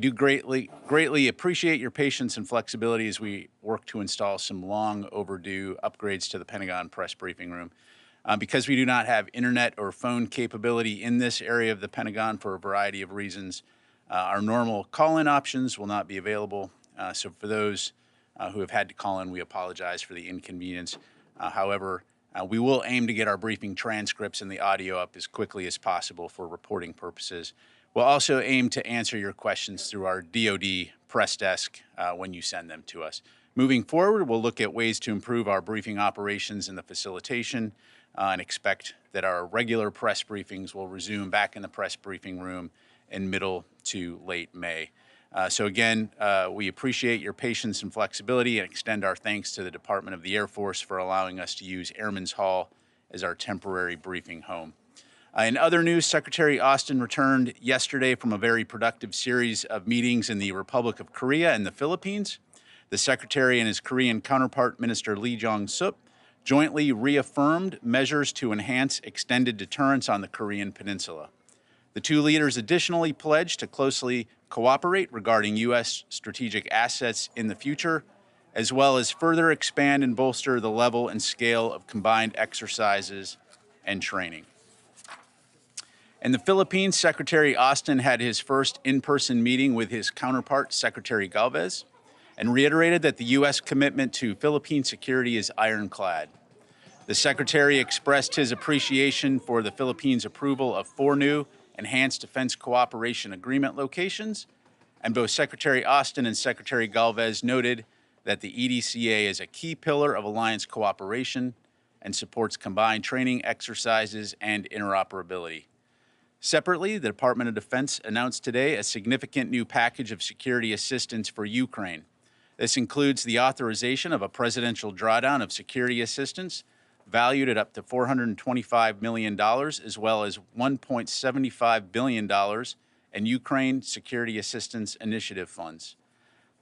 Do greatly appreciate your patience and flexibility as we work to install some long overdue upgrades to the Pentagon press briefing room. Because we do not have internet or phone capability in this area of the Pentagon for a variety of reasons, our normal call-in options will not be available. So for those who have had to call in, we apologize for the inconvenience. However, we will aim to get our briefing transcripts and the audio up as quickly as possible for reporting purposes. We'll also aim to answer your questions through our DoD press desk when you send them to us. Moving forward, we'll look at ways to improve our briefing operations and the facilitation and expect that our regular press briefings will resume back in the press briefing room in middle to late May. So again, we appreciate your patience and flexibility and extend our thanks to the Department of the Air Force for allowing us to use Airman's Hall as our temporary briefing home. In other news, Secretary Austin returned yesterday from a very productive series of meetings in the Republic of Korea and the Philippines. The Secretary and his Korean counterpart, Minister Lee Jong-sup, jointly reaffirmed measures to enhance extended deterrence on the Korean Peninsula. The two leaders additionally pledged to closely cooperate regarding U.S. strategic assets in the future, as well as further expand and bolster the level and scale of combined exercises and training. In the Philippines, Secretary Austin had his first in-person meeting with his counterpart, Secretary Galvez, and reiterated that the U.S. commitment to Philippine security is ironclad. The Secretary expressed his appreciation for the Philippines' approval of 4 new Enhanced Defense Cooperation Agreement locations, and both Secretary Austin and Secretary Galvez noted that the EDCA is a key pillar of alliance cooperation and supports combined training exercises and interoperability. Separately, the Department of Defense announced today a significant new package of security assistance for Ukraine. This includes the authorization of a presidential drawdown of security assistance valued at up to $425 million, as well as $1.75 billion in Ukraine Security Assistance Initiative funds.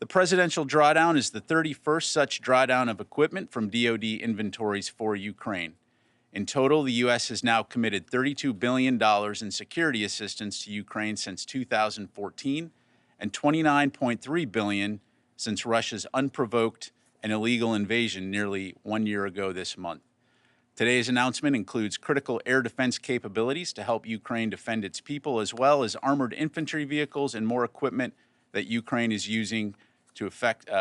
The presidential drawdown is the 31st such drawdown of equipment from DoD inventories for Ukraine. In total, the U.S. has now committed $32 billion in security assistance to Ukraine since 2014 and $29.3 billion since Russia's unprovoked and illegal invasion nearly 1 year ago this month. Today's announcement includes critical air defense capabilities to help Ukraine defend its people, as well as armored infantry vehicles and more equipment that Ukraine is using to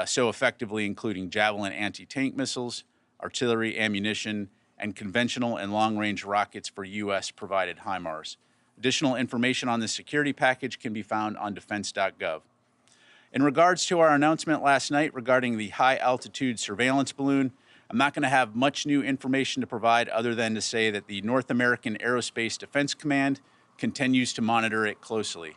so effectively, including Javelin anti-tank missiles, artillery ammunition, and conventional and long-range rockets for U.S.-provided HIMARS. Additional information on this security package can be found on defense.gov. In regards to our announcement last night regarding the high-altitude surveillance balloon, I'm not going to have much new information to provide other than to say that the North American Aerospace Defense Command continues to monitor it closely.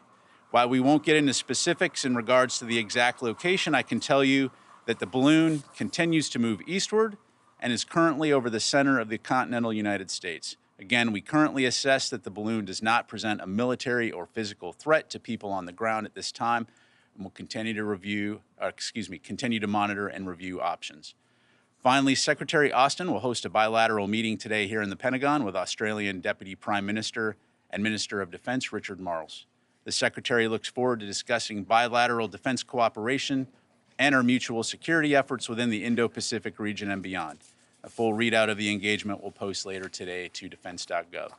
While we won't get into specifics in regards to the exact location, I can tell you that the balloon continues to move eastward and is currently over the center of the continental United States. Again, we currently assess that the balloon does not present a military or physical threat to people on the ground at this time, and will continue to monitor and review options. Finally, Secretary Austin will host a bilateral meeting today here in the Pentagon with Australian Deputy Prime Minister and Minister of Defense Richard Marles. The Secretary looks forward to discussing bilateral defense cooperation and our mutual security efforts within the Indo-Pacific region and beyond. A full readout of the engagement will post later today to defense.gov.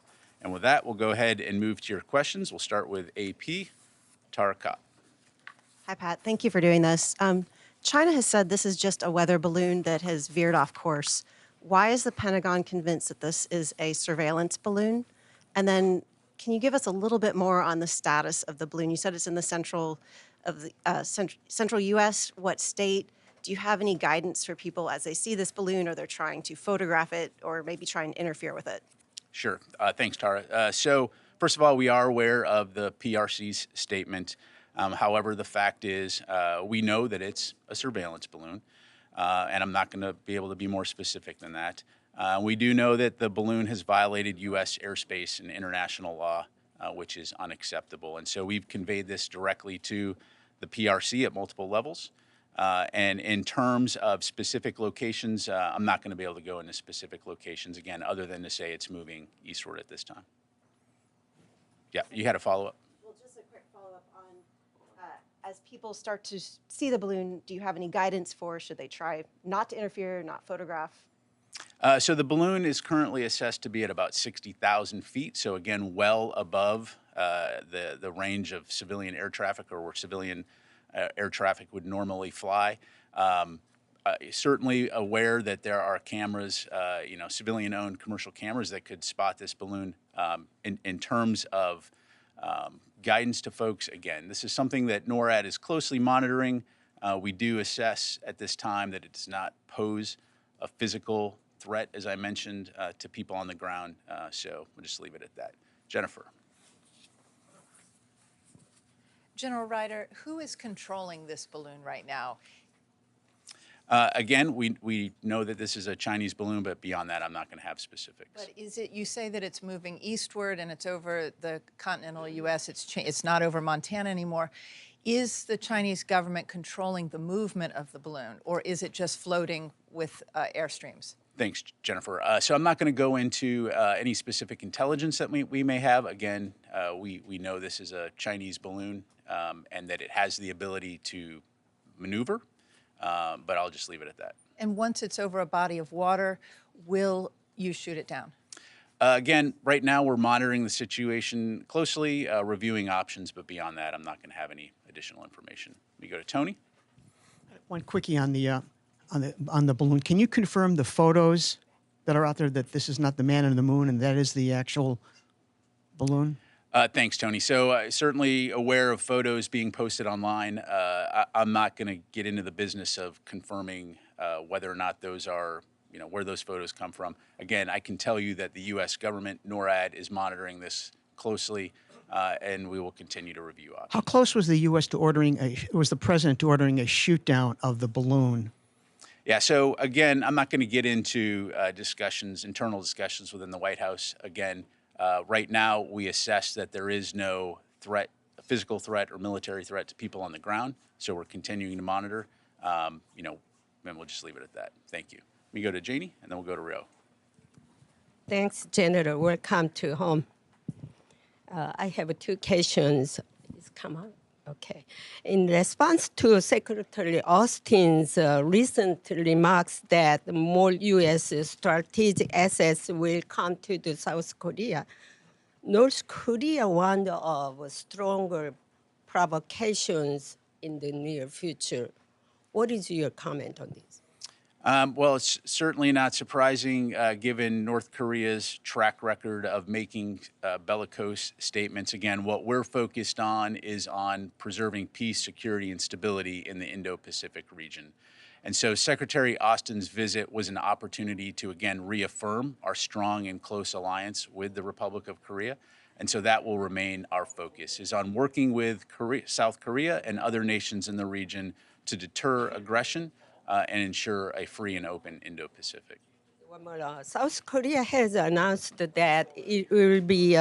And with that, we'll go ahead and move to your questions. We'll start with AP Tarakat. Hi, Pat. Thank you for doing this. China has said this is just a weather balloon that has veered off course. Why is the Pentagon convinced that this is a surveillance balloon? And then can you give us a little bit more on the status of the balloon? You said it's in the central U.S. What state? Do you have any guidance for people as they see this balloon, or they're trying to photograph it, or maybe try and interfere with it? Sure. Thanks, Tara. So first of all, we are aware of the PRC's statement. However, the fact is we know that it's a surveillance balloon, and I'm not going to be able to be more specific than that. We do know that the balloon has violated U.S. airspace and international law, which is unacceptable. And so we've conveyed this directly to the PRC at multiple levels. And in terms of specific locations, I'm not going to be able to go into specific locations, again, other than to say it's moving eastward at this time. Yeah, you had a follow-up? Well, just a quick follow-up on as people start to see the balloon, do you have any guidance for should they try not to interfere, not photograph? So the balloon is currently assessed to be at about 60,000 feet. So again, well above the range of civilian air traffic, or where civilian air traffic would normally fly. Certainly aware that there are cameras, civilian-owned commercial cameras that could spot this balloon. In terms of guidance to folks, again, this is something that NORAD is closely monitoring. We do assess at this time that it does not pose a physical threat, as I mentioned, to people on the ground. So we'll just leave it at that. Jennifer. General Ryder, who is controlling this balloon right now? Again, we know that this is a Chinese balloon, but beyond that, I'm not going to have specifics. But is it, you say that it's moving eastward and it's over the continental U.S., it's not over Montana anymore. Is the Chinese government controlling the movement of the balloon, or is it just floating with airstreams? Thanks, Jennifer. So I'm not going to go into any specific intelligence that we may have. Again, we know this is a Chinese balloon and that it has the ability to maneuver, but I'll just leave it at that. And once it's over a body of water, will you shoot it down? Again, right now we're monitoring the situation closely, reviewing options, but beyond that, I'm not going to have any additional information. We go to Tony. One quickie on the balloon. Can you confirm the photos that are out there that this is not the man in the moon and that is the actual balloon? Thanks, Tony. So certainly aware of photos being posted online. I'm not going to get into the business of confirming whether or not those are, where those photos come from. Again, I can tell you that the U.S. government, NORAD, is monitoring this closely, and we will continue to review options. How close was the U.S. to was the president to ordering a shoot down of the balloon? Yeah, so again, I'm not going to get into internal discussions within the White House. Again, right now we assess that there is no threat, a physical threat or military threat to people on the ground. So we're continuing to monitor, and we'll just leave it at that. Thank you. We go to Janie, and then we'll go to Rio. Thanks, General. Welcome to home. I have two questions. It's come on. Okay. In response to Secretary Austin's recent remarks that more U.S. strategic assets will come to the South Korea, North Korea warned of stronger provocations in the near future. What is your comment on this? Well, it's certainly not surprising given North Korea's track record of making bellicose statements. Again, what we're focused on is on preserving peace, security, and stability in the Indo-Pacific region. And so Secretary Austin's visit was an opportunity to, again, reaffirm our strong and close alliance with the Republic of Korea. And so that will remain our focus, is on working with South Korea and other nations in the region to deter aggression and ensure a free and open Indo-Pacific. One more. South Korea has announced that it will be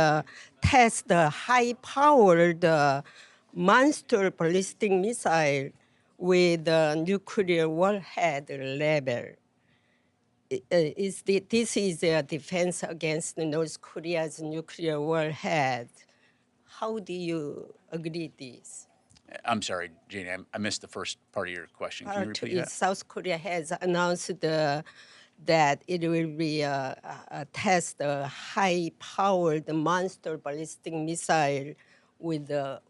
test the high-powered monster ballistic missile with nuclear warhead level. This is a defense against North Korea's nuclear warhead. How do you agree with this? I'm sorry, Janie, I missed the first part of your question. Can you repeat that? South Korea has announced that it will be test a high-powered monster ballistic missile with the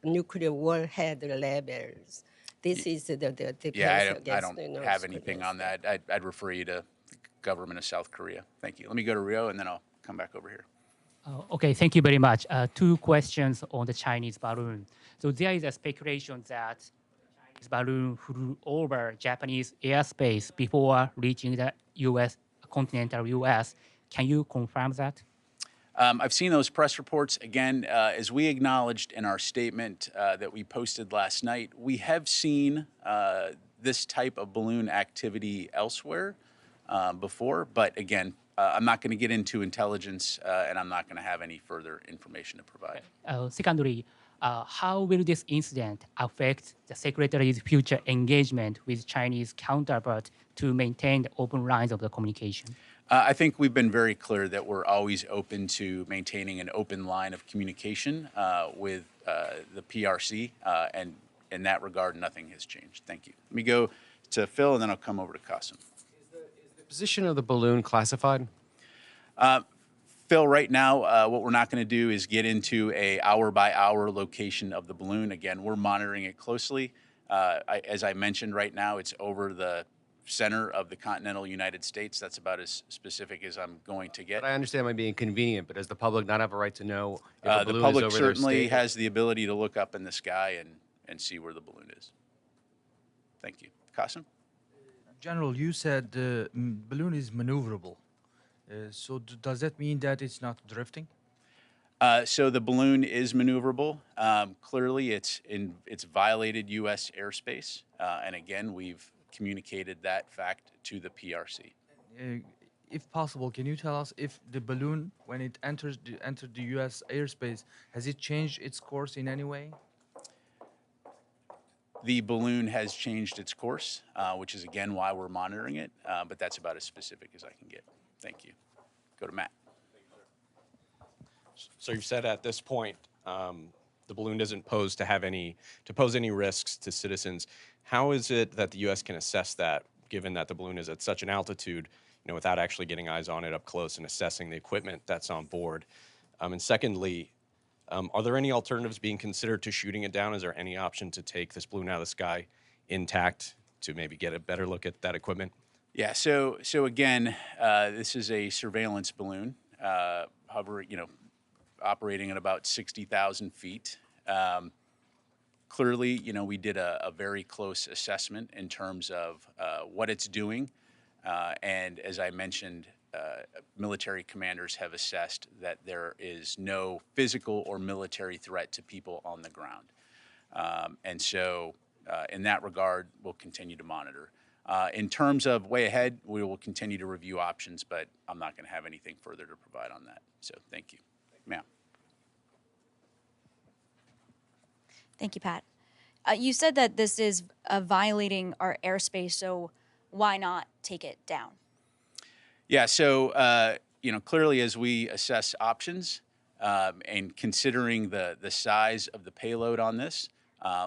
nuclear warhead levels. This is the defense against I don't North have anything Korea. on that. I'd refer you to the government of South Korea. Thank you. Let me go to Rio, and then I'll come back over here. Okay, thank you very much. Two questions on the Chinese balloon. So there is a speculation that Chinese balloon flew over Japanese airspace before reaching the U.S., continental U.S. Can you confirm that? I've seen those press reports. Again, as we acknowledged in our statement that we posted last night, we have seen this type of balloon activity elsewhere before. But again, I'm not going to get into intelligence, and I'm not going to have any further information to provide. Secondly, how will this incident affect the Secretary's future engagement with Chinese counterpart to maintain the open lines of the communication? I think we've been very clear that we're always open to maintaining an open line of communication with the PRC, and in that regard, nothing has changed. Thank you. Let me go to Phil, and then I'll come over to Qasim. The position of the balloon classified? Phil, right now, what we're not going to do is get into a hour-by-hour location of the balloon. Again, we're monitoring it closely. As I mentioned, right now, it's over the center of the continental United States. That's about as specific as I'm going to get. But I understand it might be inconvenient, but does the public not have a right to know if a The balloon public is over their certainly state? has the ability to look up in the sky and see where the balloon is. Thank you. Qasim? General, you said the balloon is maneuverable. So does that mean that it's not drifting? So the balloon is maneuverable. Clearly, it's violated U.S. airspace, and again, we've communicated that fact to the PRC. If possible, can you tell us if the balloon, when it entered the U.S. airspace, has it changed its course in any way? The balloon has changed its course, which is again why we're monitoring it, but that's about as specific as I can get. Thank you. Go to Matt. So you've said at this point the balloon doesn't pose any risks to citizens. How is it that the U.S. can assess that, given that the balloon is at such an altitude, without actually getting eyes on it up close and assessing the equipment that's on board? And secondly, are there any alternatives being considered to shooting it down? Is there any option to take this balloon out of the sky intact to maybe get a better look at that equipment? Yeah. So again, this is a surveillance balloon, operating at about 60,000 feet. Clearly, we did a very close assessment in terms of what it's doing. And as I mentioned, military commanders have assessed that there is no physical or military threat to people on the ground. And so in that regard, we'll continue to monitor. In terms of way ahead, we will continue to review options, but I'm not going to have anything further to provide on that. So thank you. Ma'am. Thank you, Pat. You said that this is violating our airspace, so why not take it down? Yeah, so clearly as we assess options and considering the size of the payload on this,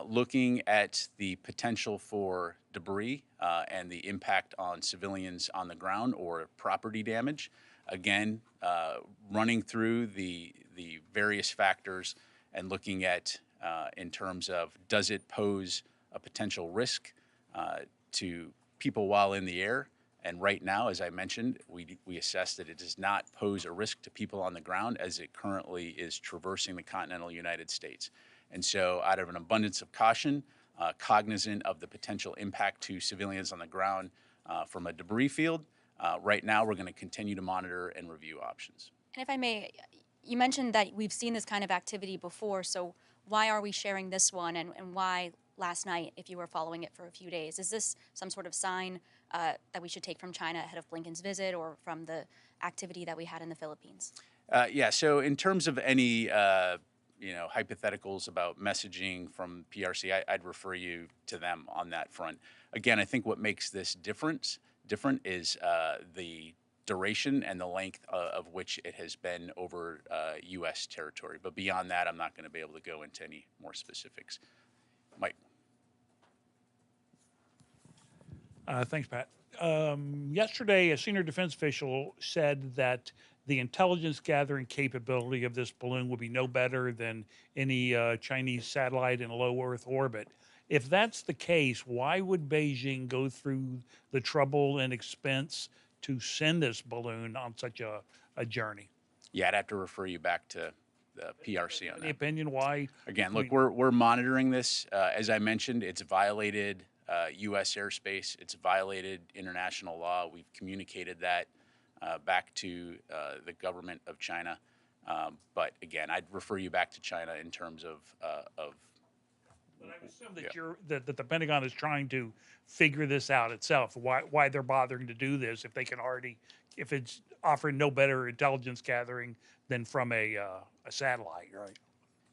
looking at the potential for debris and the impact on civilians on the ground or property damage, again, running through the various factors and looking at in terms of does it pose a potential risk to people while in the air. And right now, as I mentioned, we assess that it does not pose a risk to people on the ground as it currently is traversing the continental United States. And so out of an abundance of caution, cognizant of the potential impact to civilians on the ground from a debris field, right now we're going to continue to monitor and review options. And if I may, you mentioned that we've seen this kind of activity before, so why are we sharing this one, and why last night if you were following it for a few days? Is this some sort of sign that we should take from China ahead of Blinken's visit or from the activity that we had in the Philippines? Yeah, so in terms of any hypotheticals about messaging from PRC, I'd refer you to them on that front. Again, I think what makes this different is the duration and the length of which it has been over U.S. territory. But beyond that, I'm not going to be able to go into any more specifics. Mike. Thanks, Pat. Yesterday, a senior defense official said that the intelligence gathering capability of this balloon would be no better than any Chinese satellite in low Earth orbit. If that's the case, why would Beijing go through the trouble and expense to send this balloon on such a journey? Yeah, I'd have to refer you back to the PRC on that. Any opinion why? Again, look, we're monitoring this. As I mentioned, it's violated U.S. airspace. It's violated international law. We've communicated that back to the government of China. But again, I'd refer you back to China in terms of. But I assume that that the Pentagon is trying to figure this out itself. Why they're bothering to do this if it's offering no better intelligence gathering than from a satellite, right?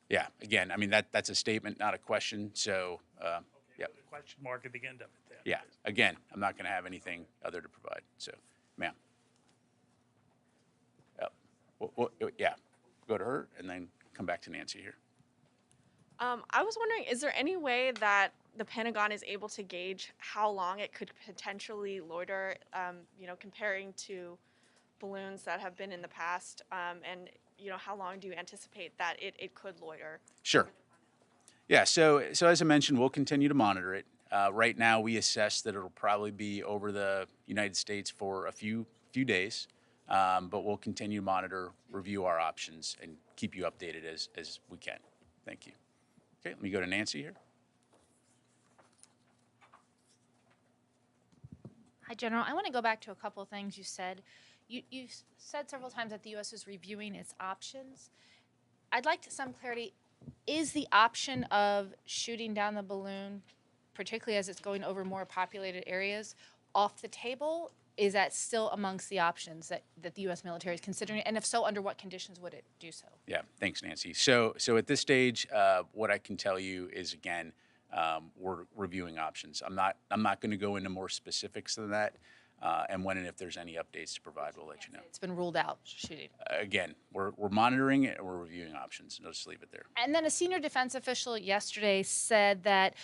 Yeah. Again, I mean that's a statement, not a question. So. Yeah. Question mark at the end of it then. Yeah. Again, I'm not going to have anything other to provide. So, ma'am. Yeah. Go to her and then come back to Nancy here. I was wondering, is there any way that the Pentagon is able to gauge how long it could potentially loiter, comparing to balloons that have been in the past? And, how long do you anticipate that it could loiter? Sure. Yeah, so as I mentioned, we'll continue to monitor it. Right now, we assess that it'll probably be over the United States for a few days, but we'll continue to monitor, review our options, and keep you updated as we can. Thank you. Okay, let me go to Nancy here. Hi, General. I want to go back to a couple of things you said. You said several times that the U.S. is reviewing its options. I'd like some clarity. Is the option of shooting down the balloon, particularly as it's going over more populated areas, off the table? Is that still amongst the options that the U.S. military is considering? And if so, under what conditions would it do so? Yeah, thanks, Nancy. So at this stage, what I can tell you is, again, we're reviewing options. I'm not going to go into more specifics than that. And when and if there's any updates to provide, we'll let you know. It's been ruled out, shooting. Again, we're monitoring it and we're reviewing options. I'll just leave it there. And then a senior defense official yesterday said that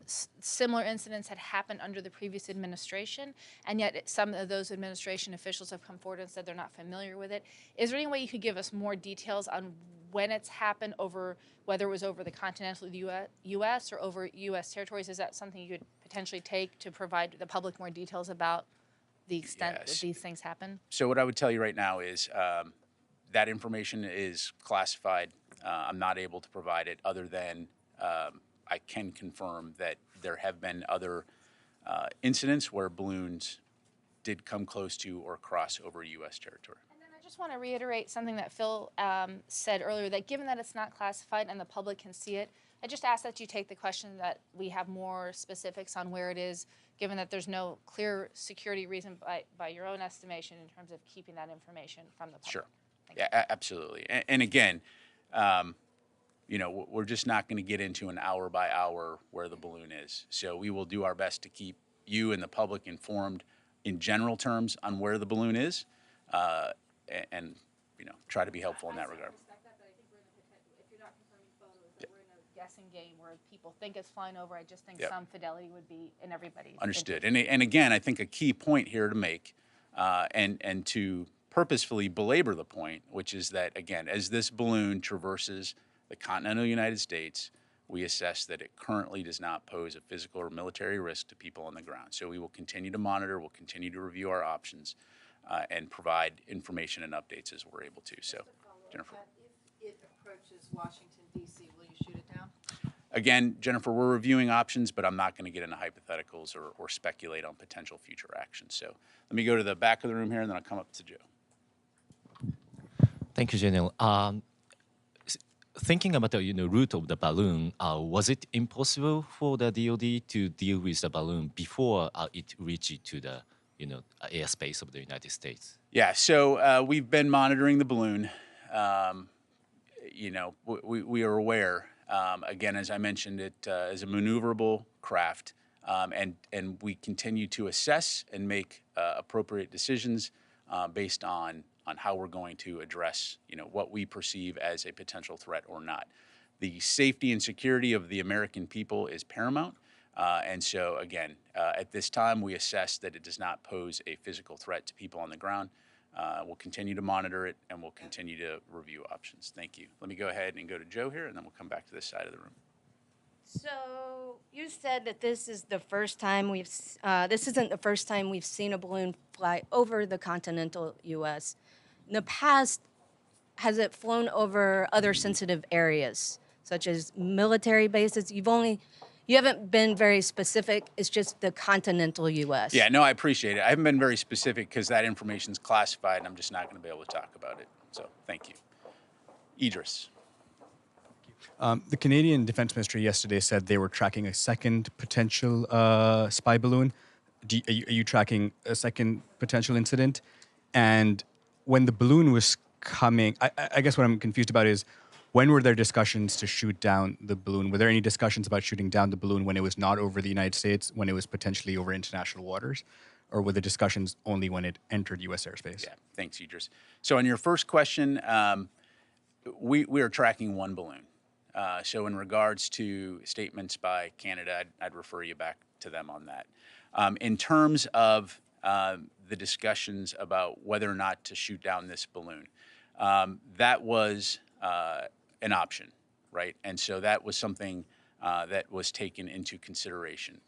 similar incidents had happened under the previous administration, and yet some of those administration officials have come forward and said they're not familiar with it. Is there any way you could give us more details on when it's happened, over whether it was over the continental U.S. or over U.S. territories? Is that something you could potentially take to provide the public more details about the extent that these things happen? So what I would tell you right now is that information is classified. I'm not able to provide it, other than I can confirm that there have been other incidents where balloons did come close to or cross over U.S. territory. I just want to reiterate something that Phil said earlier, that given that it's not classified and the public can see it, I just ask that you take the question that we have more specifics on where it is, given that there's no clear security reason by your own estimation in terms of keeping that information from the public. Sure. Yeah, absolutely. And again, we're just not going to get into an hour by hour where the balloon is. So we will do our best to keep you and the public informed in general terms on where the balloon is, and try to be helpful in that regard. Guessing game where people think it's flying over. I just think some fidelity would be in everybody's Understood. And again, I think a key point here to make, and to purposefully belabor the point, which is that, again, as this balloon traverses the continental United States, we assess that it currently does not pose a physical or military risk to people on the ground. So we will continue to monitor, we'll continue to review our options, and provide information and updates as we're able to. So, Jennifer. If it approaches Washington, D.C., will you shoot it down? Again, Jennifer, we're reviewing options, but I'm not going to get into hypotheticals or speculate on potential future actions. So let me go to the back of the room here, and then I'll come up to Joe. Thank you, General. Thinking about the route of the balloon, was it impossible for the DoD to deal with the balloon before it reached to the airspace of the United States? Yeah, so we've been monitoring the balloon. We are aware. Again, as I mentioned, it is a maneuverable craft, and we continue to assess and make appropriate decisions based on how we're going to address, what we perceive as a potential threat or not. The safety and security of the American people is paramount, and so again, at this time, we assess that it does not pose a physical threat to people on the ground. We'll continue to monitor it, and we'll continue to review options. Thank you. Let me go ahead and go to Joe here, and then we'll come back to this side of the room. So you said that this is the first time this isn't the first time we've seen a balloon fly over the continental U.S. In the past, has it flown over other sensitive areas, such as military bases? You haven't been very specific. It's just the continental U.S. Yeah, no, I appreciate it. I haven't been very specific because that information is classified, and I'm just not going to be able to talk about it. So thank you. Idris. The Canadian Defense Ministry yesterday said they were tracking a second potential spy balloon. Are you tracking a second potential incident? And when the balloon was coming, I guess what I'm confused about is, when were there discussions to shoot down the balloon? Were there any discussions about shooting down the balloon when it was not over the United States, when it was potentially over international waters? Or were the discussions only when it entered U.S. airspace? Yeah, thanks, Idris. So on your first question, we are tracking one balloon. So in regards to statements by Canada, I'd refer you back to them on that. In terms of the discussions about whether or not to shoot down this balloon, that was an option, right? And so that was something that was taken into consideration.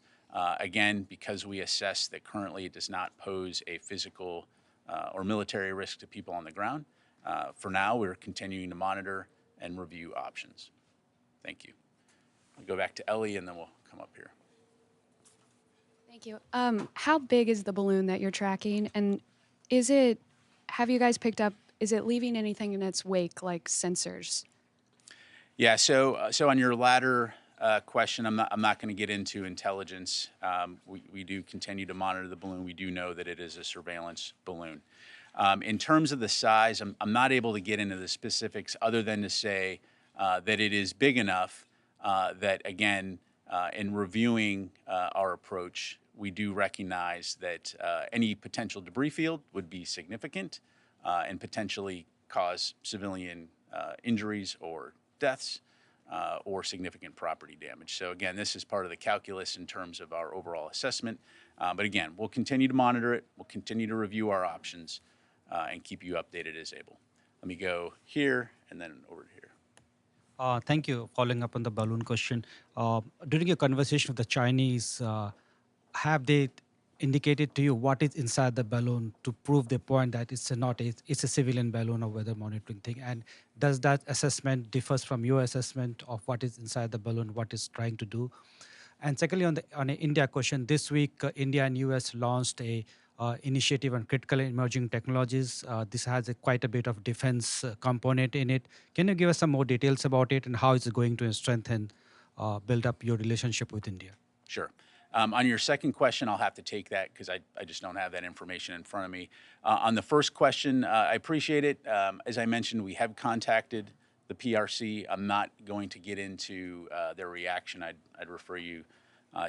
Again, because we assess that currently it does not pose a physical or military risk to people on the ground, for now we're continuing to monitor and review options. Thank you. I'll go back to Ellie and then we'll come up here. Thank you. How big is the balloon that you're tracking? And have you guys picked up, is it leaving anything in its wake, like sensors? Yeah, so on your latter question, I'm not going to get into intelligence. We do continue to monitor the balloon. We do know that it is a surveillance balloon. In terms of the size, I'm not able to get into the specifics other than to say that it is big enough that, again, in reviewing our approach, we do recognize that any potential debris field would be significant and potentially cause civilian injuries or deaths or significant property damage. So again, this is part of the calculus in terms of our overall assessment. But again, we'll continue to monitor it. We'll continue to review our options and keep you updated as able. Let me go here and then over to here. Thank you. Following up on the balloon question, during your conversation with the Chinese, have they indicated to you what is inside the balloon to prove the point that it's a civilian balloon or weather monitoring thing? And does that assessment differs from your assessment of what is inside the balloon, what it's trying to do? And secondly, on the India question, this week India and US launched a initiative on critical emerging technologies. This has quite a bit of defense component in it. Can you give us some more details about it and how it's going to strengthen, build up your relationship with India? Sure. On your second question, I'll have to take that because I just don't have that information in front of me. On the first question, I appreciate it. As I mentioned, we have contacted the PRC. I'm not going to get into their reaction. I'd refer you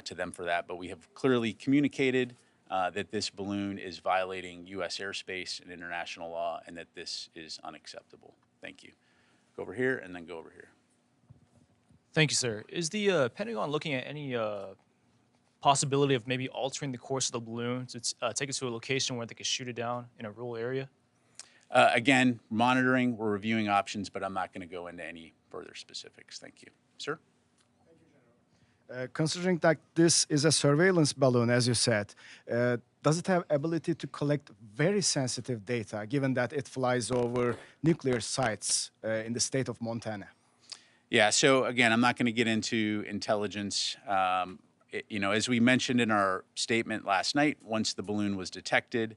to them for that. But we have clearly communicated that this balloon is violating U.S. airspace and international law and that this is unacceptable. Thank you. Go over here and then go over here. Thank you, sir. Is the Pentagon looking at any possibility of maybe altering the course of the balloon to take it to a location where they could shoot it down in a rural area? Again, monitoring, we're reviewing options, but I'm not going to go into any further specifics. Thank you. Sir? Considering that this is a surveillance balloon, as you said, does it have ability to collect very sensitive data, given that it flies over nuclear sites in the state of Montana? Yeah, so again, I'm not going to get into intelligence. As we mentioned in our statement last night, once the balloon was detected,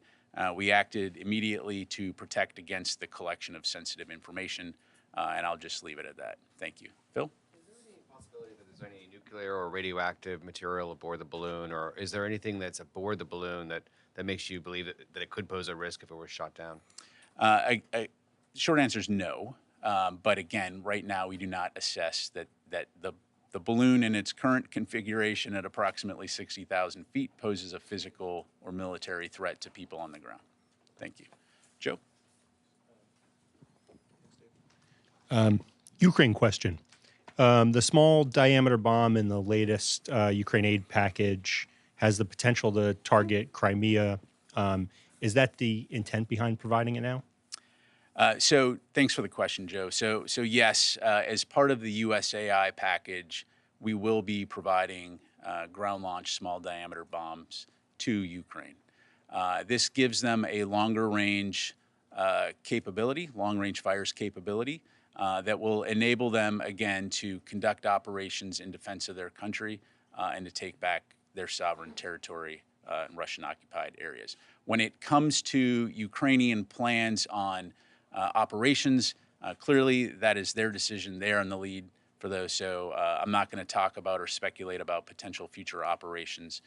we acted immediately to protect against the collection of sensitive information, and I'll just leave it at that. Thank you. Phil? Is there any possibility that there's any nuclear or radioactive material aboard the balloon, or is there anything that's aboard the balloon that makes you believe that it could pose a risk if it were shot down? Short answer is no. But again, right now we do not assess that the balloon in its current configuration at approximately 60,000 feet poses a physical or military threat to people on the ground. Thank you. Joe? Ukraine question. The small diameter bomb in the latest Ukraine aid package has the potential to target Crimea. Is that the intent behind providing it now? So thanks for the question, Joe. So yes, as part of the USAI package, we will be providing ground launch small diameter bombs to Ukraine. This gives them a longer range capability, long range fires capability that will enable them again to conduct operations in defense of their country and to take back their sovereign territory in Russian occupied areas. When it comes to Ukrainian plans on operations, clearly that is their decision. They are in the lead for those. So I'm not going to talk about or speculate about potential future operations.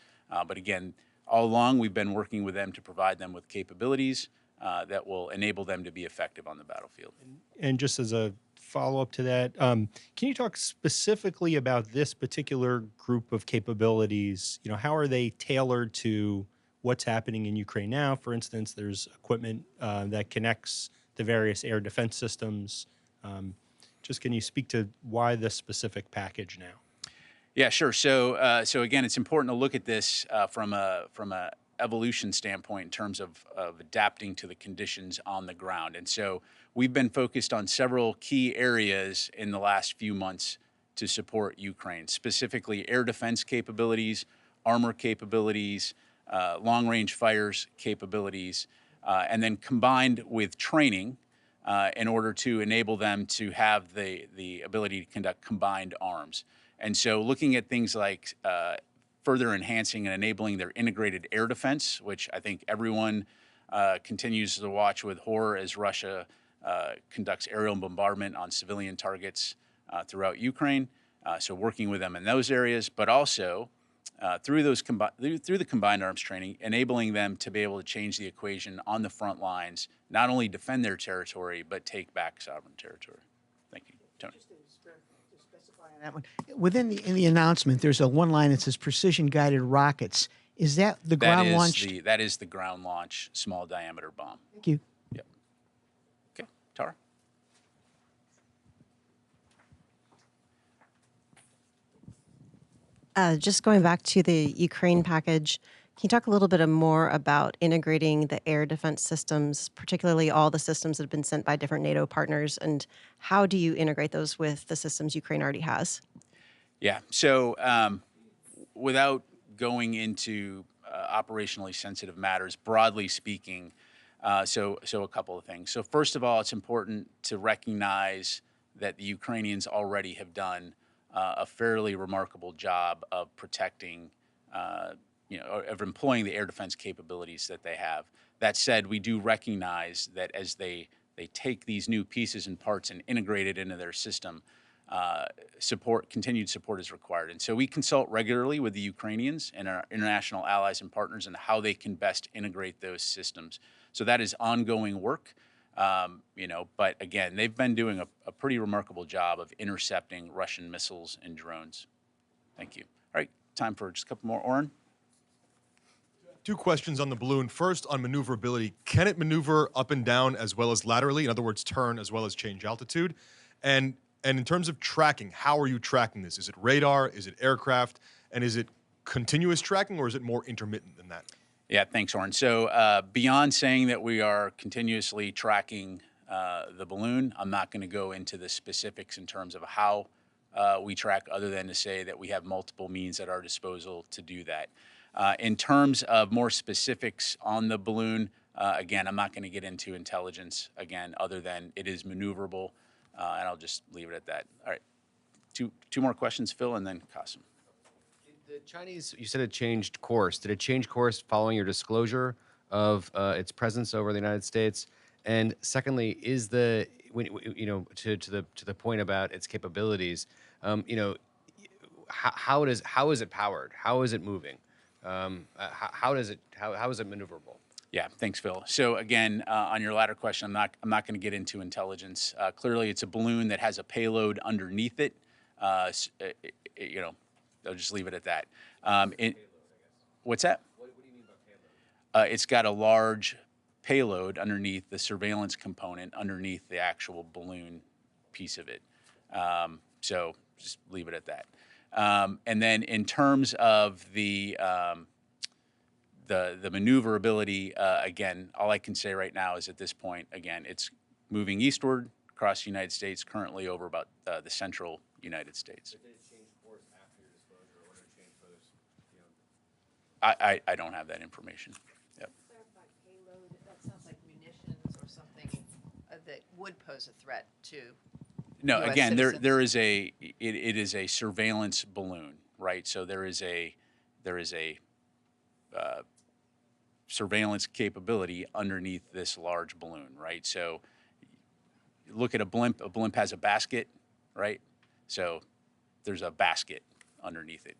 But again, all along we've been working with them to provide them with capabilities that will enable them to be effective on the battlefield. And just as a follow-up to that, can you talk specifically about this particular group of capabilities? How are they tailored to what's happening in Ukraine now? For instance, there's equipment that connects the various air defense systems. just can you speak to why this specific package now? Yeah, sure. So again, it's important to look at this from a evolution standpoint in terms of adapting to the conditions on the ground. And so we've been focused on several key areas in the last few months to support Ukraine, specifically air defense capabilities, armor capabilities, long-range fires capabilities, and then combined with training in order to enable them to have the ability to conduct combined arms. And so looking at things like further enhancing and enabling their integrated air defense, which I think everyone continues to watch with horror as Russia conducts aerial bombardment on civilian targets throughout Ukraine. So working with them in those areas, but also through the combined arms training, enabling them to be able to change the equation on the front lines, not only defend their territory, but take back sovereign territory. Thank you, Tony. That one. Within in the announcement, there's a one line that says precision guided rockets. Is that the ground launched? That is the ground launch small diameter bomb. Thank you. Yep. Okay, Tara. Just going back to the Ukraine package, can you talk a little bit more about integrating the air defense systems, particularly all the systems that have been sent by different NATO partners, and how do you integrate those with the systems Ukraine already has? Yeah, so without going into operationally sensitive matters, broadly speaking, so a couple of things. So first of all, it's important to recognize that the Ukrainians already have done a fairly remarkable job of protecting, of employing the air defense capabilities that they have. That said, we do recognize that as they take these new pieces and parts and integrate it into their system, continued support is required. And so we consult regularly with the Ukrainians and our international allies and partners on how they can best integrate those systems. So that is ongoing work. But again, they've been doing a pretty remarkable job of intercepting Russian missiles and drones. Thank you. All right, time for just a couple more. Oren? Two questions on the balloon. First, on maneuverability. Can it maneuver up and down as well as laterally? In other words, turn as well as change altitude? And in terms of tracking, how are you tracking this? Is it radar? Is it aircraft? And is it continuous tracking, or is it more intermittent than that? Yeah, thanks, Oren. So beyond saying that we are continuously tracking the balloon, I'm not going to go into the specifics in terms of how we track, other than to say that we have multiple means at our disposal to do that. In terms of more specifics on the balloon, again, I'm not going to get into intelligence, again, other than it is maneuverable, and I'll just leave it at that. All right, two more questions, Phil, and then Qasim. The Chinese, you said it changed course. Did it change course following your disclosure of its presence over the United States? And secondly, is to the point about its capabilities, how is it powered? How is it moving? How is it maneuverable? Yeah, thanks, Phil. So again, on your latter question, I'm not going to get into intelligence. Clearly, it's a balloon that has a payload underneath it. I'll just leave it at that. What's that? What do you mean by payload? It's got a large payload underneath the surveillance component, underneath the actual balloon piece of it. So just leave it at that. And then in terms of the maneuverability, again, all I can say right now is at this point, again, it's moving eastward across the United States, currently over about the central United States. I don't have that information. Yep. Clarify payload. That sounds like munitions or something that would pose a threat to. No, US again, citizens. it is a surveillance balloon, right? So there is a surveillance capability underneath this large balloon, right? So look at a blimp. A blimp has a basket, right? So there's a basket underneath it,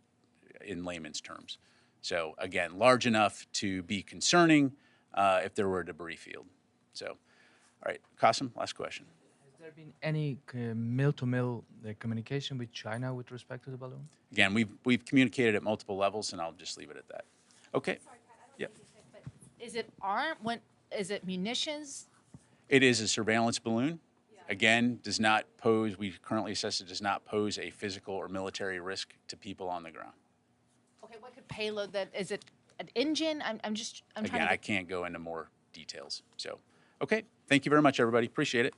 in layman's terms. So again, large enough to be concerning if there were a debris field. So, all right, Qasim, last question. Has there been any mill-to-mill communication with China with respect to the balloon? Again, we've communicated at multiple levels, and I'll just leave it at that. Okay. Sorry, Pat, I don't mean to say, but is it munitions? It is a surveillance balloon. Yeah. again, does not pose, we currently assess it does not pose a physical or military risk to people on the ground. Okay, what could payload that? Is it an engine? I'm trying Again, to I can't go into more details. So, okay, thank you very much, everybody. Appreciate it.